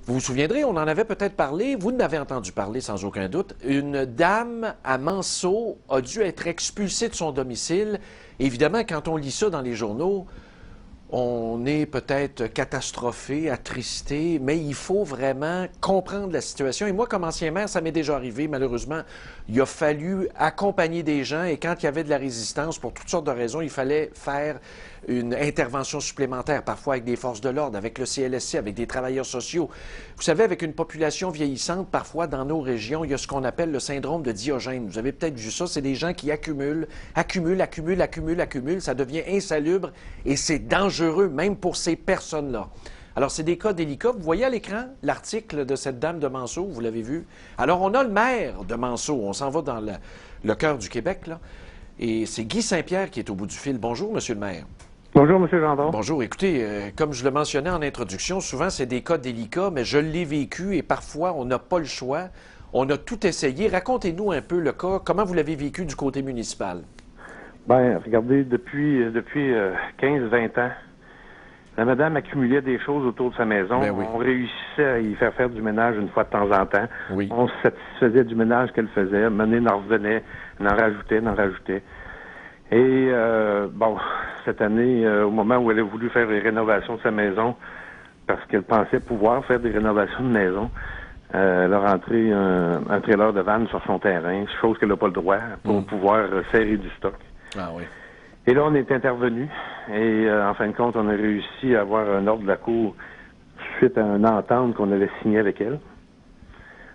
Vous vous souviendrez, on en avait peut-être parlé, vous en avez entendu parler sans aucun doute. Une dame à Manceau a dû être expulsée de son domicile. Évidemment, quand on lit ça dans les journaux, on est peut-être catastrophé, attristé, mais il faut vraiment comprendre la situation. Et moi, comme ancien maire, ça m'est déjà arrivé, malheureusement. Il a fallu accompagner des gens et quand il y avait de la résistance, pour toutes sortes de raisons, il fallait faire une intervention supplémentaire, parfois avec des forces de l'ordre, avec le CLSC, avec des travailleurs sociaux. Vous savez, avec une population vieillissante, parfois dans nos régions, il y a ce qu'on appelle le syndrome de Diogène. Vous avez peut-être vu ça, c'est des gens qui accumulent, ça devient insalubre et c'est dangereux même pour ces personnes-là. Alors, c'est des cas délicats. Vous voyez à l'écran l'article de cette dame de Manceau, vous l'avez vu. Alors, on a le maire de Manceau, on s'en va dans le cœur du Québec, là, et c'est Guy Saint-Pierre qui est au bout du fil. Bonjour, monsieur le maire. Bonjour, M. Gendron. Bonjour. Écoutez, comme je le mentionnais en introduction, souvent c'est des cas délicats, mais je l'ai vécu et parfois on n'a pas le choix. On a tout essayé. Racontez-nous un peu le cas. Comment vous l'avez vécu du côté municipal? Bien, regardez, depuis 15-20 ans, la madame accumulait des choses autour de sa maison. Ben oui. On réussissait à y faire du ménage une fois de temps en temps. Oui. On se satisfaisait du ménage qu'elle faisait. Mener, en revenait, en rajoutait. Et, bon, cette année, au moment où elle a voulu faire les rénovations de sa maison, parce qu'elle pensait pouvoir faire des rénovations de maison, elle a rentré un trailer de vanne sur son terrain, chose qu'elle n'a pas le droit, pour pouvoir serrer du stock. Ah oui. Et là, on est intervenu, et en fin de compte, on a réussi à avoir un ordre de la Cour suite à une entente qu'on avait signée avec elle.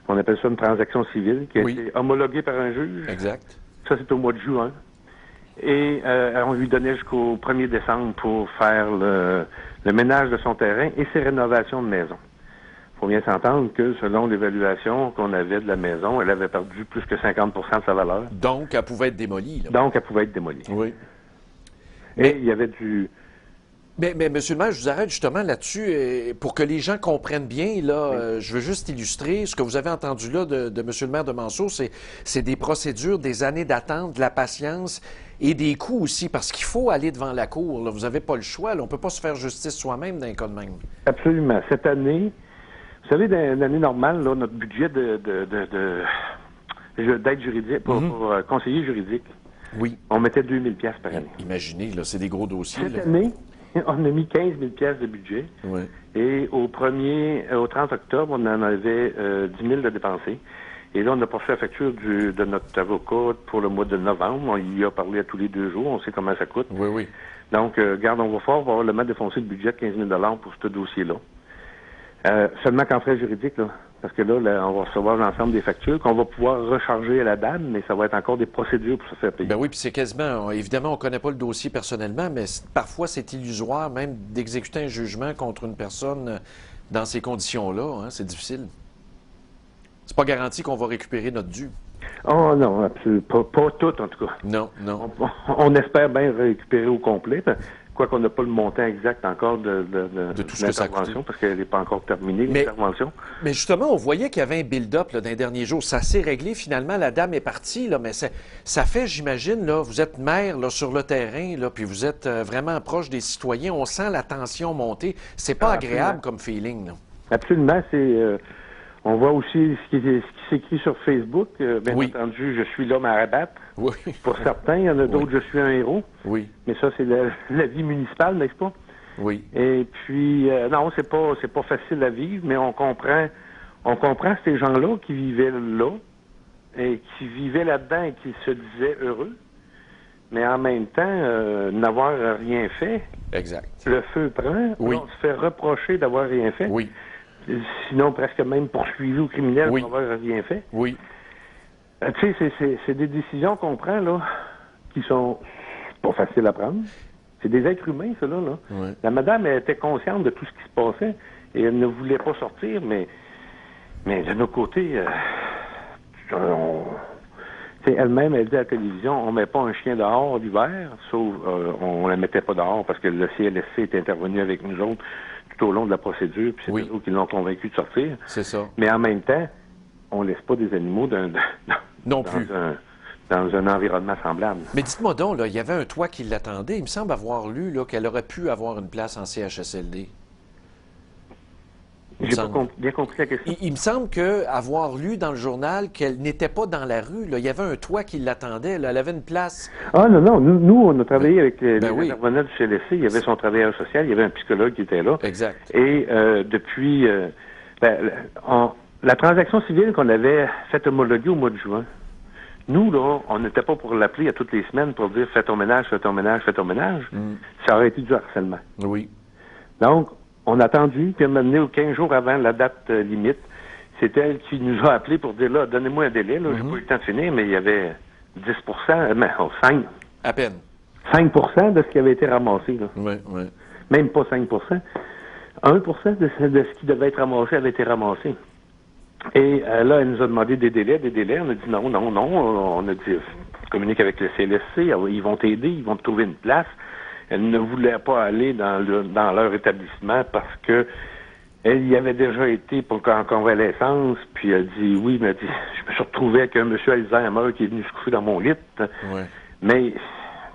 On appelle ça une transaction civile, qui a été homologuée par un juge. Exact. Ça, c'est au mois de juin. Et on lui donnait jusqu'au 1er décembre pour faire le ménage de son terrain et ses rénovations de maison. Il faut bien s'entendre que, selon l'évaluation qu'on avait de la maison, elle avait perdu plus que 50 de sa valeur. Donc, elle pouvait être démolie. Là. Donc, elle pouvait être démolie. Oui. Et il y avait du... Mais monsieur le maire, je vous arrête justement là-dessus pour que les gens comprennent bien. Là, je veux juste illustrer ce que vous avez entendu là de monsieur le maire de Manceau. C'est des procédures, des années d'attente, de la patience et des coûts aussi, parce qu'il faut aller devant la cour. Là. Vous n'avez pas le choix. Là. On ne peut pas se faire justice soi-même dans un cas de même. Absolument. Cette année, vous savez, dans l'année normale, là, notre budget d'aide juridique pour conseiller juridique, on mettait 2000 $ par année. Imaginez, là, c'est des gros dossiers. Cette année, on a mis 15 000 $ de budget. Oui. Et au 30 octobre, on en avait 10 000 de dépensés. Et là, on a passé la facture de notre avocat pour le mois de novembre. On y a parlé à tous les 2 jours. On sait comment ça coûte. Oui, oui. Donc, garde, on va probablement défoncer le budget de 15 000 $ pour ce dossier-là. Seulement qu'en frais juridiques, là. Parce que là, on va recevoir l'ensemble des factures qu'on va pouvoir recharger à la dame, mais ça va être encore des procédures pour se faire payer. Ben oui, puis c'est quasiment... Évidemment, on ne connaît pas le dossier personnellement, mais parfois, c'est illusoire même d'exécuter un jugement contre une personne dans ces conditions-là. Hein, c'est difficile. C'est pas garanti qu'on va récupérer notre dû. Oh non, absolument. Pas tout, en tout cas. Non, non. On espère bien récupérer au complet. Quoiqu'on n'a pas le montant exact encore de tout ce que ça a coûté. Parce qu'elle n'est pas encore terminée, l'intervention. Mais justement, on voyait qu'il y avait un build-up dans les derniers jours. Ça s'est réglé. Finalement, la dame est partie. Là, mais ça fait, j'imagine, là, vous êtes maire là, sur le terrain, là, puis vous êtes vraiment proche des citoyens. On sent la tension monter. C'est pas agréable comme feeling. Là. Absolument. On voit aussi ce qui s'écrit sur Facebook. Bien entendu, je suis l'homme à abattre. Oui. Pour certains, il y en a d'autres, je suis un héros. Oui. Mais ça, c'est la vie municipale, n'est-ce pas? Oui. Et puis, non, c'est pas facile à vivre, mais on comprend ces gens-là qui vivaient là et qui vivaient là-dedans et qui se disaient heureux. Mais en même temps, n'avoir rien fait. Exact. Le feu prend. Oui. On se fait reprocher d'avoir rien fait. Oui. Sinon, presque même poursuivi au criminel Oui. pour avoir rien fait. Oui. Tu sais, c'est des décisions qu'on prend, là, qui sont pas faciles à prendre. C'est des êtres humains, ceux-là, là. Oui. La madame, elle était consciente de tout ce qui se passait et elle ne voulait pas sortir, mais de notre côté, elle-même, elle dit à la télévision, on met pas un chien dehors l'hiver, sauf on la mettait pas dehors parce que le CLSC est intervenu avec nous autres tout au long de la procédure, puis c'est eux qui l'ont convaincu de sortir. C'est ça. Mais en même temps, on laisse pas des animaux non plus. Dans un environnement semblable. Mais dites-moi donc, là, il y avait un toit qui l'attendait. Il me semble avoir lu là, qu'elle aurait pu avoir une place en CHSLD. il me J'ai pas semble. bien compris la question. Il me semble qu'avoir lu dans le journal qu'elle n'était pas dans la rue, là. Il y avait un toit qui l'attendait, là. Elle avait une place. Ah non, non, nous on a travaillé avec les oui. intervenants du CLSC. Il y avait son travailleur social, il y avait un psychologue qui était là. Exact. Et depuis, la transaction civile qu'on avait faite homologuer au mois de juin, nous, là, on n'était pas pour l'appeler à toutes les semaines pour dire fais ton ménage, fais ton ménage, fais ton ménage. Ça aurait été du harcèlement. Oui. Donc, on a attendu, puis elle m'a amené 15 jours avant la date limite. C'est elle qui nous a appelé pour dire là, donnez-moi un délai, là, j'ai pas eu le temps de finir, mais il y avait 10 À peine. 5 de ce qui avait été ramassé. Là. Oui, oui. Même pas 5 1 de ce qui devait être ramassé avait été ramassé. Et là, elle nous a demandé des délais. On a dit non. On a dit, communique avec le CLSC, ils vont t'aider, ils vont te trouver une place. Elle ne voulait pas aller dans leur établissement parce que elle y avait déjà été en convalescence, puis elle dit oui, mais elle dit, je me suis retrouvé avec un monsieur Alzheimer qui est venu se coucher dans mon lit. Ouais. Mais,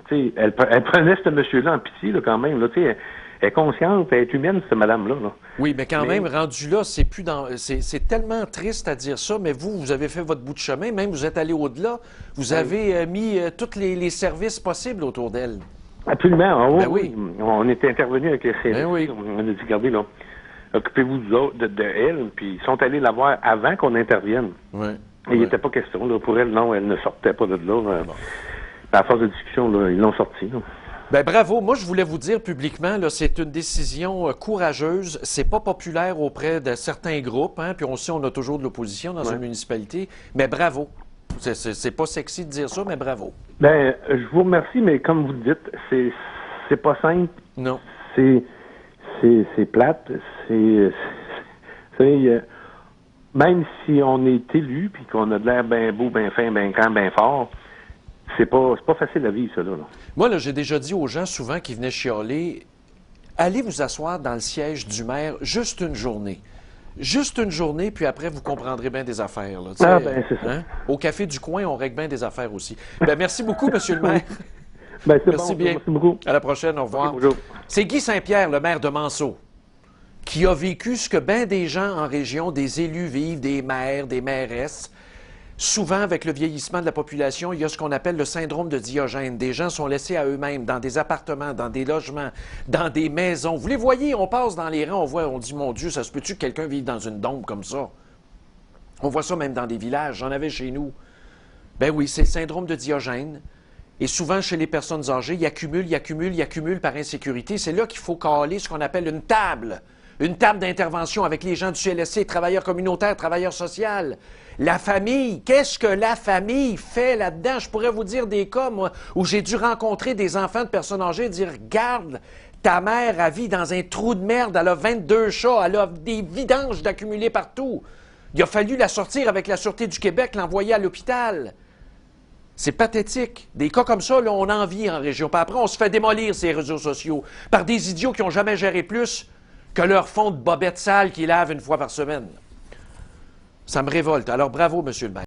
tu sais, elle prenait ce monsieur-là en pitié, là, quand même, là, tu sais, elle est consciente, elle est humaine, cette madame-là. Là. Oui, mais quand même, rendu là, c'est plus dans. C'est tellement triste à dire ça, mais vous avez fait votre bout de chemin, même vous êtes allé au-delà. Vous avez mis tous les services possibles autour d'elle. Absolument. Oui. On était intervenu avec les CLSC. Oui. On a dit, regardez, là, occupez-vous de elle, puis ils sont allés la voir avant qu'on intervienne. Oui. Et il n'était pas question, là, pour elle, non, elle ne sortait pas de là. À force de discussion, là, ils l'ont sortie. Là. Ben bravo. Moi, je voulais vous dire publiquement, là, c'est une décision courageuse. C'est pas populaire auprès de certains groupes, hein, puis on sait on a toujours de l'opposition dans une municipalité. Mais bravo. C'est pas sexy de dire ça, mais bravo. Ben, je vous remercie, mais comme vous le dites, c'est pas simple. Non. C'est plate. Même si on est élu, puis qu'on a de l'air bien beau, bien fin, bien grand, bien fort, c'est pas facile à vivre, ça, là. Moi, là, j'ai déjà dit aux gens souvent qui venaient chialer, allez vous asseoir dans le siège du maire juste une journée. Juste une journée, puis après, vous comprendrez bien des affaires. Là, c'est ça. Hein? Au café du coin, on règle bien des affaires aussi. Ben, merci beaucoup, Monsieur le maire. Ben, Merci bien. Merci beaucoup. À la prochaine, au revoir. Bonjour. C'est Guy Saint-Pierre, le maire de Manceau, qui a vécu ce que bien des gens en région, des élus vivent, des maires, des mairesses. Souvent, avec le vieillissement de la population, il y a ce qu'on appelle le syndrome de Diogène. Des gens sont laissés à eux-mêmes dans des appartements, dans des logements, dans des maisons. Vous les voyez, on passe dans les rangs, on dit, mon Dieu, ça se peut-tu que quelqu'un vive dans une dombe comme ça? On voit ça même dans des villages. J'en avais chez nous. Ben oui, c'est le syndrome de Diogène. Et souvent, chez les personnes âgées, ils accumulent par insécurité. C'est là qu'il faut caler ce qu'on appelle une table d'intervention avec les gens du CLSC, travailleurs communautaires, travailleurs sociaux. La famille, qu'est-ce que la famille fait là-dedans? Je pourrais vous dire des cas, moi, où j'ai dû rencontrer des enfants de personnes âgées et dire, regarde, ta mère, elle vit dans un trou de merde, elle a 22 chats, elle a des vidanges d'accumuler partout. Il a fallu la sortir avec la Sûreté du Québec, l'envoyer à l'hôpital. C'est pathétique. Des cas comme ça, là, on en vit en région. Puis après, on se fait démolir ces réseaux sociaux par des idiots qui n'ont jamais géré plus que leur fond de bobette sale qu'ils lavent une fois par semaine. Ça me révolte. Alors bravo, Monsieur le maire.